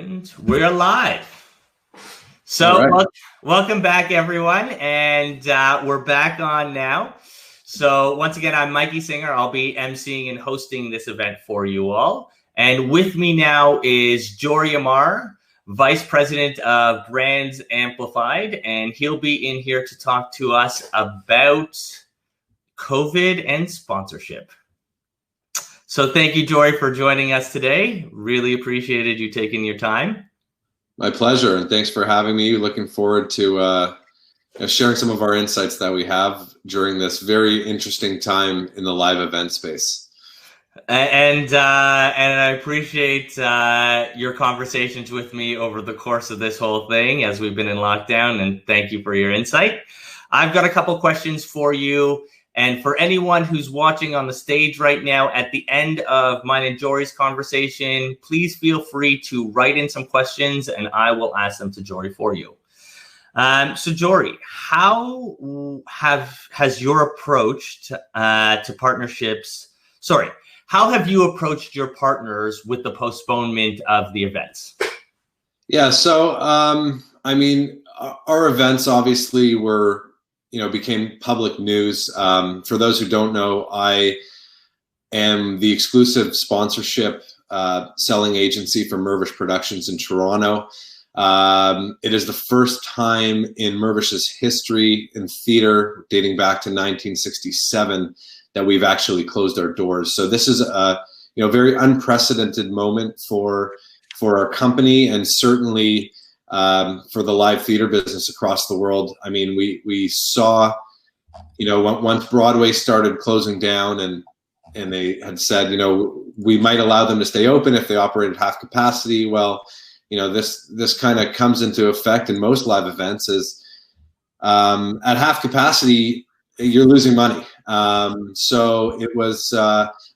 And we're live. So welcome back, everyone. And we're back on now. So once again, I'm Mikey Singer. I'll be emceeing and hosting this event for you all. And with me now is Jory Amar, Vice President of Brands Amplified. And he'll be in here to talk to us about COVID and sponsorship. So thank you, Jory, for joining us today. Really appreciated you taking your time. My pleasure, and thanks for having me. Looking forward to sharing some of our insights that we have during this very interesting time in the live event space. And I appreciate your conversations with me over the course of this whole thing as we've been in lockdown, and thank you for your insight. I've got a couple questions for you. And for anyone who's watching on the stage right now, at the end of mine and Jory's conversation, please feel free to write in some questions and I will ask them to Jory for you. So Jory, how has your approach to partnerships, how have you approached your partners with the postponement of the events? Yeah, so I mean, our events obviously became public news. For those who don't know, I am the exclusive sponsorship selling agency for Mirvish Productions in Toronto. It is the first time in Mirvish's history in theater, dating back to 1967, that we've actually closed our doors. So this is a very unprecedented moment for our company, and certainly for the live theater business across the world. I mean, we saw, once Broadway started closing down and they had said, we might allow them to stay open if they operated half capacity. Well, this kind of comes into effect in most live events is at half capacity, you're losing money. So it was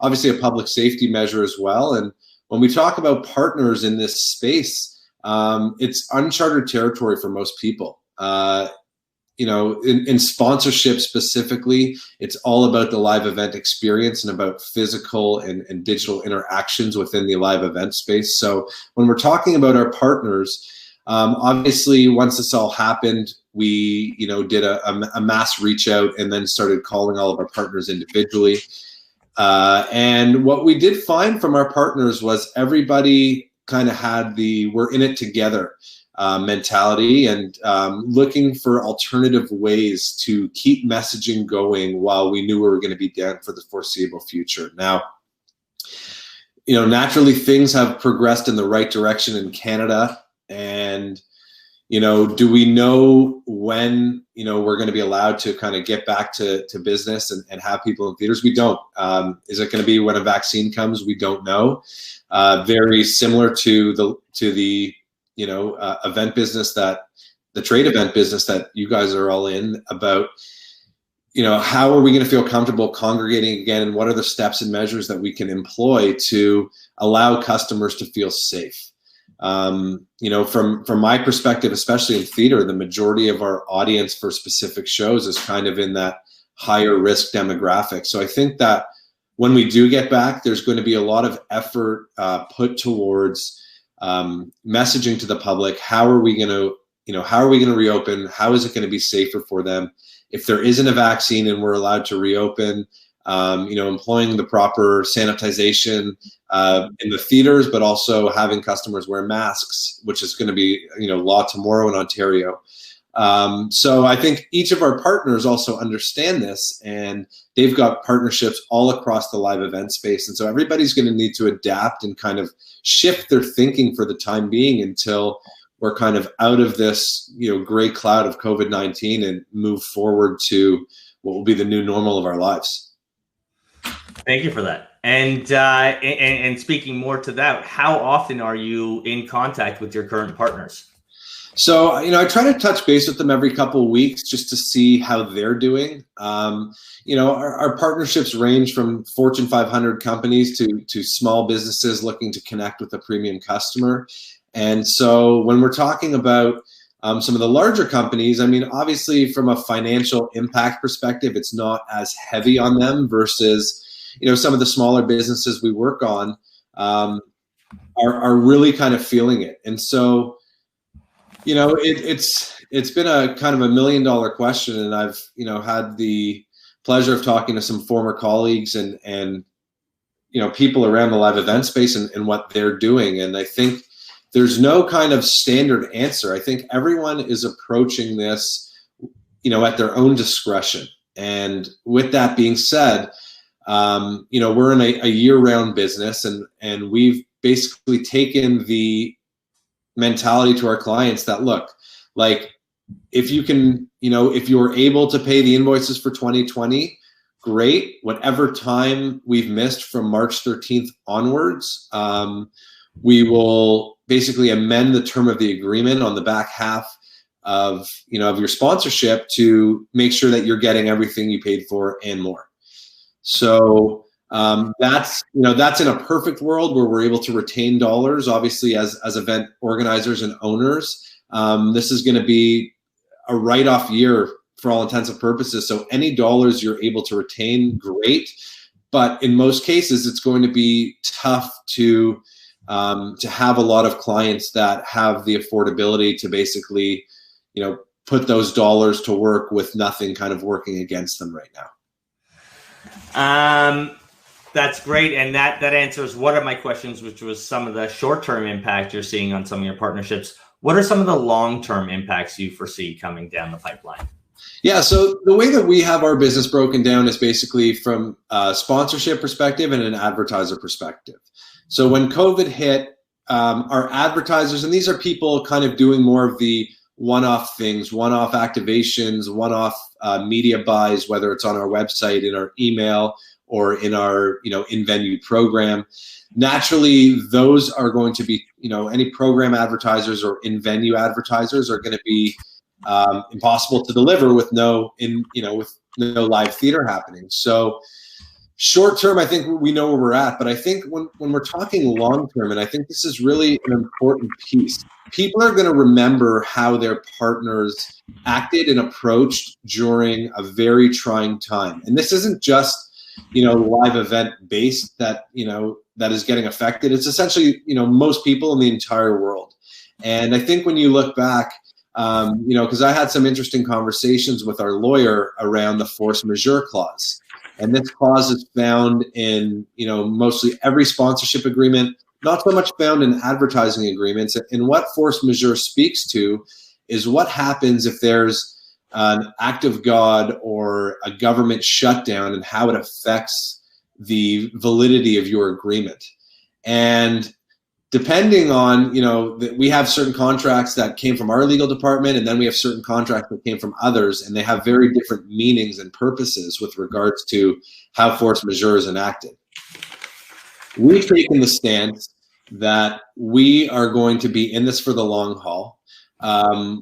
obviously a public safety measure as well. And when we talk about partners in this space, it's uncharted territory for most people. In sponsorship specifically, it's all about the live event experience and about physical and digital interactions within the live event space. So when we're talking about our partners, obviously once this all happened, we did a mass reach out and then started calling all of our partners individually. And what we did find from our partners was everybody kind of had the we're in it together mentality, and looking for alternative ways to keep messaging going while we knew we were going to be down for the foreseeable future. Now, naturally things have progressed in the right direction in Canada, and do we know when we're going to be allowed to kind of get back to business and have people in theaters? We don't. Is it going to be when a vaccine comes? We don't know. Very similar to the event business, the trade event business that you guys are all in, about how are we going to feel comfortable congregating again, and what are the steps and measures that we can employ to allow customers to feel safe. From my perspective, especially in theater, the majority of our audience for specific shows is kind of in that higher risk demographic. So I think that when we do get back, there's going to be a lot of effort put towards messaging to the public. How are we going to reopen? How is it going to be safer for them? If there isn't a vaccine and we're allowed to reopen, employing the proper sanitization in the theaters, but also having customers wear masks, which is going to be law tomorrow in Ontario. So I think each of our partners also understand this, and they've got partnerships all across the live event space. And so everybody's going to need to adapt and kind of shift their thinking for the time being until we're kind of out of this, gray cloud of COVID-19 and move forward to what will be the new normal of our lives. Thank you for that. And speaking more to that, how often are you in contact with your current partners? So, I try to touch base with them every couple of weeks just to see how they're doing. Our partnerships range from Fortune 500 companies to small businesses looking to connect with a premium customer. And so when we're talking about some of the larger companies, I mean, obviously from a financial impact perspective, it's not as heavy on them versus, some of the smaller businesses we work on. are really kind of feeling it. And so, it's been a kind of $1 million question, and I've, had the pleasure of talking to some former colleagues and people around the live event space and what they're doing. And I think there's no kind of standard answer. I think everyone is approaching this, at their own discretion. And with that being said, we're in a year-round business, and we've basically taken the mentality to our clients that, look, like, if you can, if you're able to pay the invoices for 2020, great. Whatever time we've missed from March 13th onwards, we will basically amend the term of the agreement on the back half of your sponsorship to make sure that you're getting everything you paid for and more. So that's in a perfect world where we're able to retain dollars. Obviously, as event organizers and owners, this is going to be a write-off year for all intents and purposes. So any dollars you're able to retain, great. But in most cases, it's going to be tough to have a lot of clients that have the affordability to basically, put those dollars to work with nothing kind of working against them right now. That's great. And that answers one of my questions, which was some of the short-term impact you're seeing on some of your partnerships. What are some of the long-term impacts you foresee coming down the pipeline? Yeah, so the way that we have our business broken down is basically from a sponsorship perspective and an advertiser perspective. So when COVID hit, our advertisers, and these are people kind of doing more of the one-off things, one-off activations, one-off media buys, whether it's on our website, in our email, or in our in-venue program. Naturally, those are going to be, any program advertisers or in-venue advertisers are going to be impossible to deliver with no live theater happening. So short term, I think we know where we're at, but I think when we're talking long term, and I think this is really an important piece, people are going to remember how their partners acted and approached during a very trying time. And this isn't just, live event based that is getting affected. It's essentially, most people in the entire world. And I think when you look back, because I had some interesting conversations with our lawyer around the force majeure clause. And this clause is found in, mostly every sponsorship agreement, not so much found in advertising agreements. And what force majeure speaks to is what happens if there's an act of God or a government shutdown and how it affects the validity of your agreement. And depending on, we have certain contracts that came from our legal department, and then we have certain contracts that came from others, and they have very different meanings and purposes with regards to how force majeure is enacted. We've taken the stance that we are going to be in this for the long haul.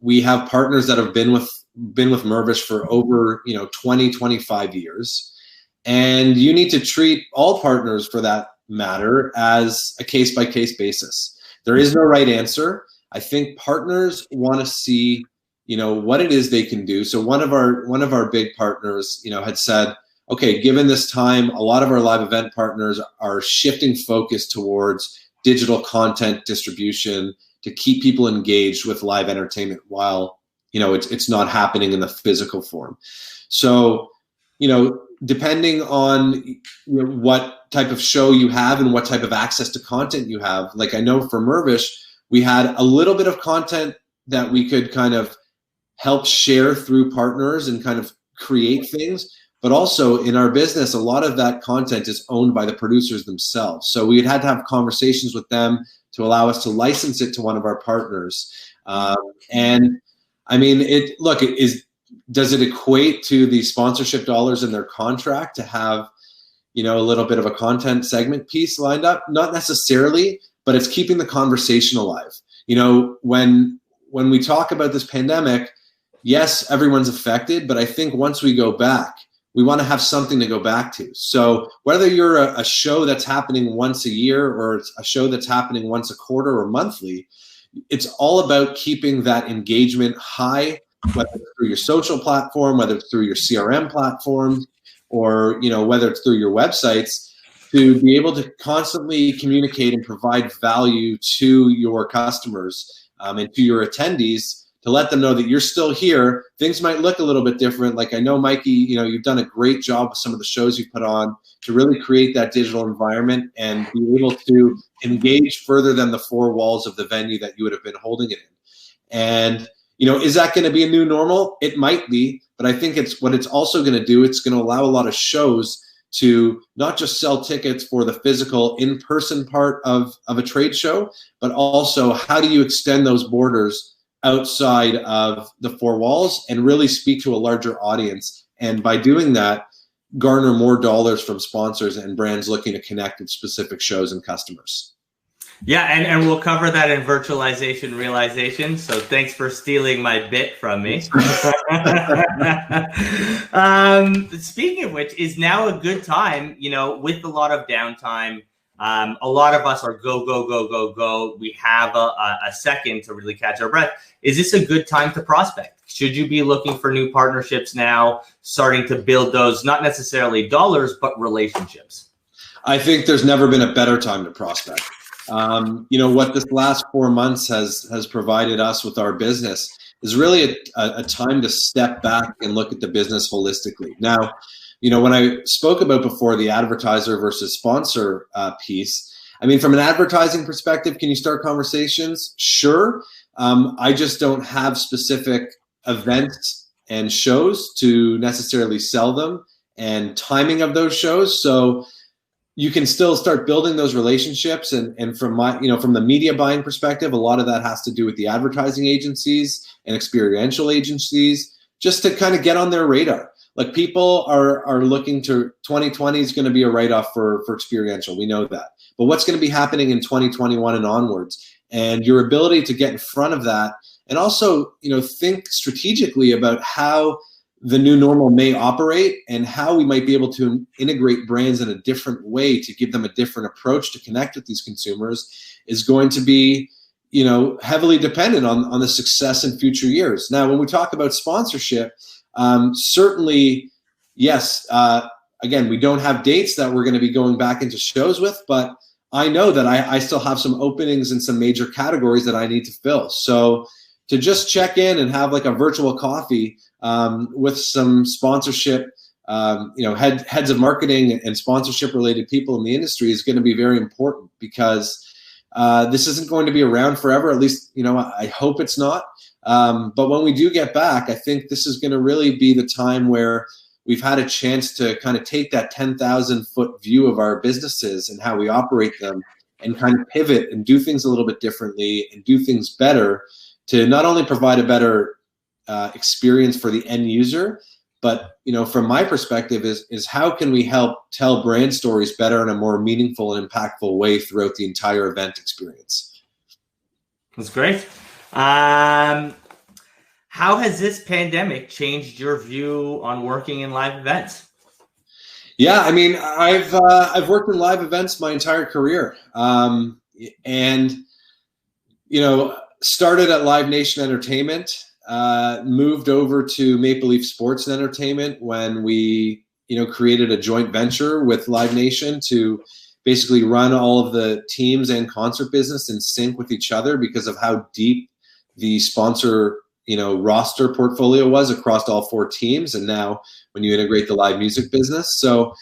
We have partners that have been with Mirvish for over 20, 25 years, and you need to treat all partners for that matter as a case-by-case basis. There is no right answer. I think partners want to see, what it is they can do. So one of our big partners, had said, okay, given this time, a lot of our live event partners are shifting focus towards digital content distribution to keep people engaged with live entertainment while, it's not happening in the physical form. So, depending on what type of show you have and what type of access to content you have, like I know for Mirvish, we had a little bit of content that we could kind of help share through partners and kind of create things. But also in our business, a lot of that content is owned by the producers themselves. So we had to have conversations with them to allow us to license it to one of our partners. And I mean, does it equate to the sponsorship dollars in their contract to have, a little bit of a content segment piece lined up? Not necessarily, but it's keeping the conversation alive. When we talk about this pandemic, yes, everyone's affected, but I think once we go back, we want to have something to go back to. So whether you're a show that's happening once a year or it's a show that's happening once a quarter or monthly, it's all about keeping that engagement high, whether it's through your social platform, whether it's through your CRM platform, or whether it's through your websites. to be able to constantly communicate and provide value to your customers and to your attendees, to let them know that you're still here. Things might look a little bit different. Like I know, Mikey, you've done a great job with some of the shows you've put on to really create that digital environment and be able to engage further than the four walls of the venue that you would have been holding it in. And, is that going to be a new normal? It might be, but I think it's also going to do. It's going to allow a lot of shows to not just sell tickets for the physical in-person part of a trade show, but also how do you extend those borders outside of the four walls and really speak to a larger audience. And by doing that, garner more dollars from sponsors and brands looking to connect with specific shows and customers. Yeah, and we'll cover that in virtualization realization. So thanks for stealing my bit from me. Speaking of which, is now a good time, with a lot of downtime. A lot of us are go. We have a second to really catch our breath. Is this a good time to prospect? Should you be looking for new partnerships now, starting to build those, not necessarily dollars, but relationships? I think there's never been a better time to prospect. What this last 4 months has provided us with our business is really a time to step back and look at the business holistically. Now, when I spoke about before the advertiser versus sponsor piece, I mean, from an advertising perspective, can you start conversations? Sure. I just don't have specific events and shows to necessarily sell them and timing of those shows. So you can still start building those relationships. And from from the media buying perspective, a lot of that has to do with the advertising agencies and experiential agencies, just to kind of get on their radar. Like people are looking to 2020 is going to be a write-off for experiential. We know that. But what's going to be happening in 2021 and onwards? And your ability to get in front of that and also, think strategically about how the new normal may operate and how we might be able to integrate brands in a different way to give them a different approach to connect with these consumers is going to be, heavily dependent on the success in future years. Now, when we talk about sponsorship, certainly, yes, again, we don't have dates that we're going to be going back into shows with, but I know that I still have some openings in some major categories that I need to fill. So to just check in and have like a virtual coffee with some sponsorship, heads of marketing and sponsorship related people in the industry is going to be very important, because this isn't going to be around forever. At least, I hope it's not. But when we do get back, I think this is going to really be the time where we've had a chance to kind of take that 10,000-foot view of our businesses and how we operate them and kind of pivot and do things a little bit differently and do things better to not only provide a better experience for the end user, but, from my perspective is how can we help tell brand stories better in a more meaningful and impactful way throughout the entire event experience. That's great. How has this pandemic changed your view on working in live events? Yeah, I mean, I've worked in live events my entire career, and started at Live Nation Entertainment, moved over to Maple Leaf Sports and Entertainment when we created a joint venture with Live Nation to basically run all of the teams and concert business in sync with each other because of how deep the sponsor roster portfolio was across all four teams. And now when you integrate the live music business. So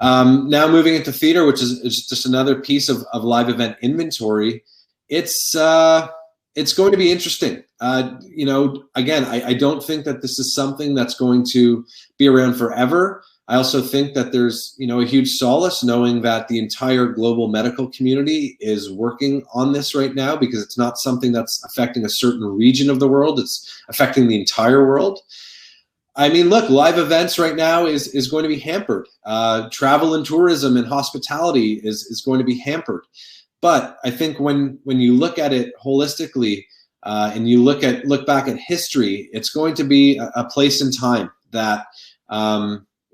now moving into theater, which is just another piece of live event inventory, it's going to be interesting. Again, I don't think that this is something that's going to be around forever. I also think that there's, a huge solace knowing that the entire global medical community is working on this right now, because it's not something that's affecting a certain region of the world. It's affecting the entire world. I mean, look, live events right now is going to be hampered. Travel and tourism and hospitality is going to be hampered. But I think when you look at it holistically and you look back at history, it's going to be a place in time that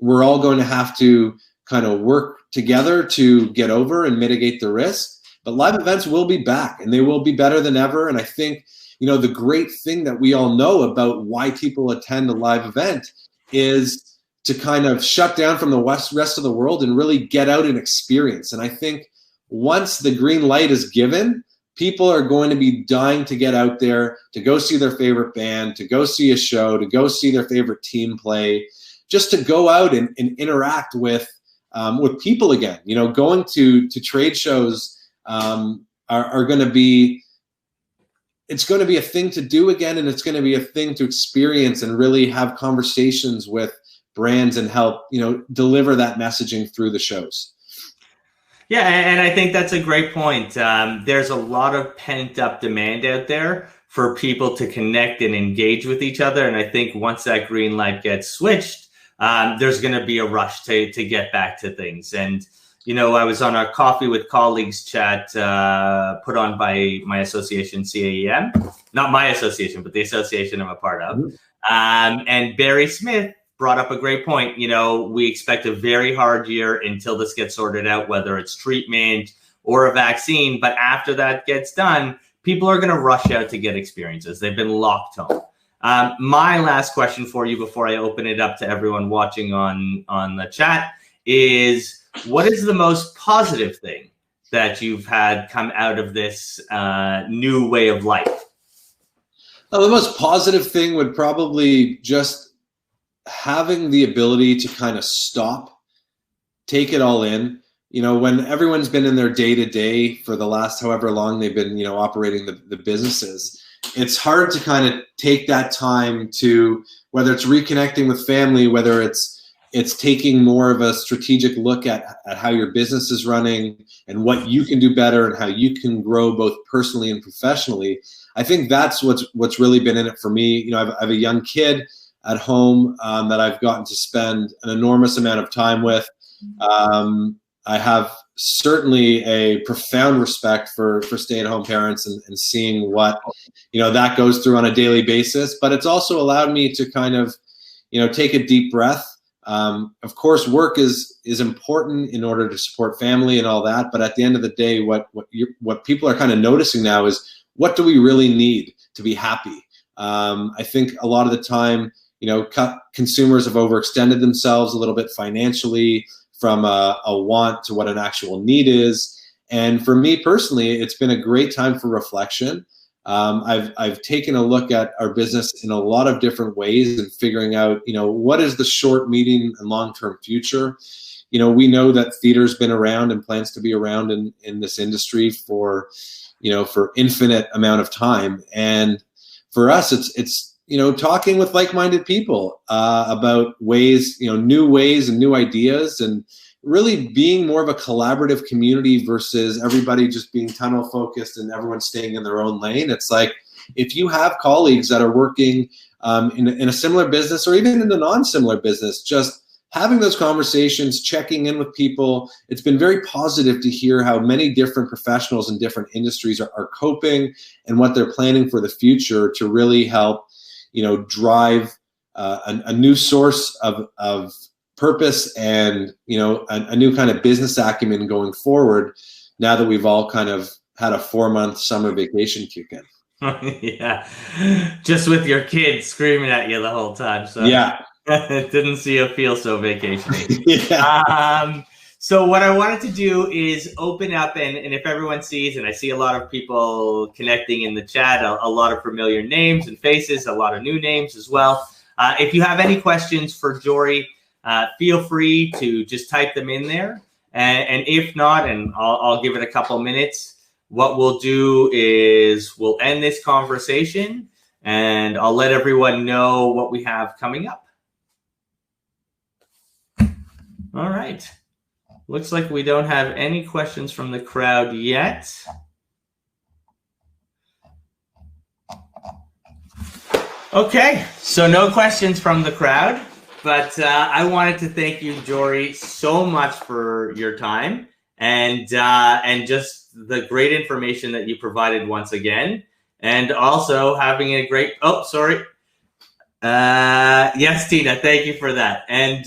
we're all going to have to kind of work together to get over and mitigate the risk. But live events will be back, and they will be better than ever. And I think, the great thing that we all know about why people attend a live event is to kind of shut down from the rest of the world and really get out and experience. And I think once the green light is given, people are going to be dying to get out there, to go see their favorite band, to go see a show, to go see their favorite team play, just to go out and interact with people again. You know, going to trade shows are going to be, it's going to be a thing to do again, and it's going to be a thing to experience and really have conversations with brands and help, you know, deliver that messaging through the shows. Yeah, and I think that's a great point. There's a lot of pent-up demand out there for people to connect and engage with each other. And I think once that green light gets switched, there's going to be a rush to get back to things. And, you know, I was on a Coffee with Colleagues chat put on by my association, CAEM. Not my association, but the association I'm a part of. And Barry Smith brought up a great point. You know, we expect a very hard year until this gets sorted out, whether it's treatment or a vaccine. But after that gets done, people are going to rush out to get experiences. They've been locked home. My last question for you before I open it up to everyone watching on the chat is, what is the most positive thing that you've had come out of this new way of life? Well, the most positive thing would probably just having the ability to kind of stop, take it all in. You know, when everyone's been in their day-to-day for the last however long they've been, you know, operating the businesses, it's hard to kind of take that time to, whether it's reconnecting with family, whether it's taking more of a strategic look at how your business is running and what you can do better and how you can grow both personally and professionally. I think that's what's really been in it for me. You know, I have a young kid at home that I've gotten to spend an enormous amount of time with. I have certainly a profound respect for stay-at-home parents and seeing what, you know, that goes through on a daily basis. But it's also allowed me to kind of, you know, take a deep breath. Of course, work is important in order to support family and all that. But at the end of the day, what people are kind of noticing now is, what do we really need to be happy? I think a lot of the time, you know, consumers have overextended themselves a little bit financially from a want to what an actual need is. And for me personally, it's been a great time for reflection. I've taken a look at our business in a lot of different ways and figuring out, you know, what is the short, medium, and long-term future. You know, we know that theater's been around and plans to be around in this industry for, you know, for infinite amount of time. And for us, it's you know, talking with like-minded people about ways, you know, new ways and new ideas, and really being more of a collaborative community versus everybody just being tunnel focused and everyone staying in their own lane. It's like, if you have colleagues that are working in a similar business or even in a non-similar business, just having those conversations, checking in with people. It's been very positive to hear how many different professionals in different industries are coping and what they're planning for the future to really help, you know, drive a new source of purpose and, you know, a new kind of business acumen going forward, now that we've all kind of had a 4-month summer vacation kick in. Yeah, just with your kids screaming at you the whole time. So yeah, it didn't see or feel so vacationing. Yeah. So what I wanted to do is open up, and if everyone sees, and I see a lot of people connecting in the chat, a lot of familiar names and faces, a lot of new names as well. If you have any questions for Jory, feel free to just type them in there. And if not, and I'll give it a couple minutes, what we'll do is we'll end this conversation and I'll let everyone know what we have coming up. All right. Looks like we don't have any questions from the crowd yet. Okay, so no questions from the crowd, but I wanted to thank you, Jory, so much for your time and just the great information that you provided once again, and also having a great, yes, Tina, thank you for that. And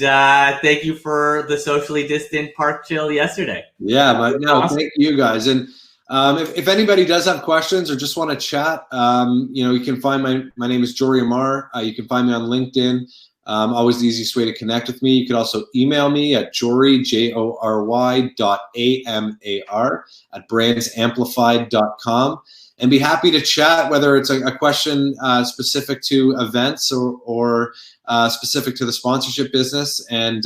thank you for the socially distant park chill yesterday. Yeah, but no, awesome. Thank you guys. And if anybody does have questions or just want to chat, you know, you can find my name is Jory Amar. You can find me on LinkedIn. Always the easiest way to connect with me. You could also email me at Jory, JORY.AMAR @brandsamplified.com, and be happy to chat, whether it's a question specific to events or specific to the sponsorship business. And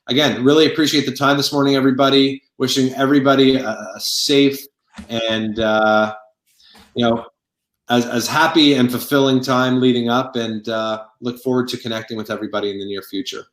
again, really appreciate the time this morning, everybody. Wishing everybody a safe and as happy and fulfilling time leading up, and look forward to connecting with everybody in the near future.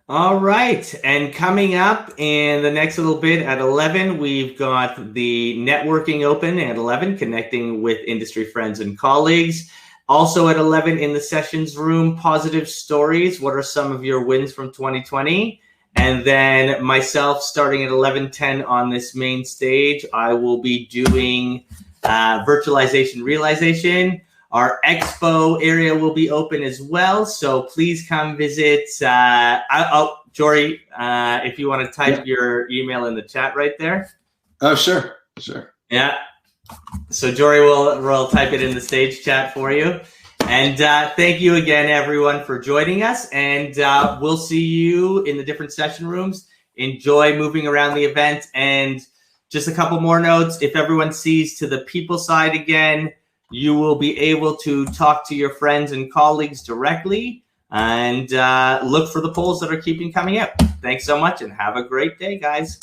All right. And coming up in the next little bit at 11, we've got the networking open at 11, connecting with industry friends and colleagues. Also at 11 in the sessions room, positive stories. What are some of your wins from 2020? And then myself, starting at 11:10 on this main stage, I will be doing virtualization realization. Our expo area will be open as well, so please come visit. Jory, if you want to type your email in the chat right there. Oh, sure. Yeah. So Jory will type it in the stage chat for you. And thank you again, everyone, for joining us. And we'll see you in the different session rooms. Enjoy moving around the event. And just a couple more notes. If everyone sees to the people side again, you will be able to talk to your friends and colleagues directly, and look for the polls that are keeping coming out. Thanks so much, and have a great day, guys.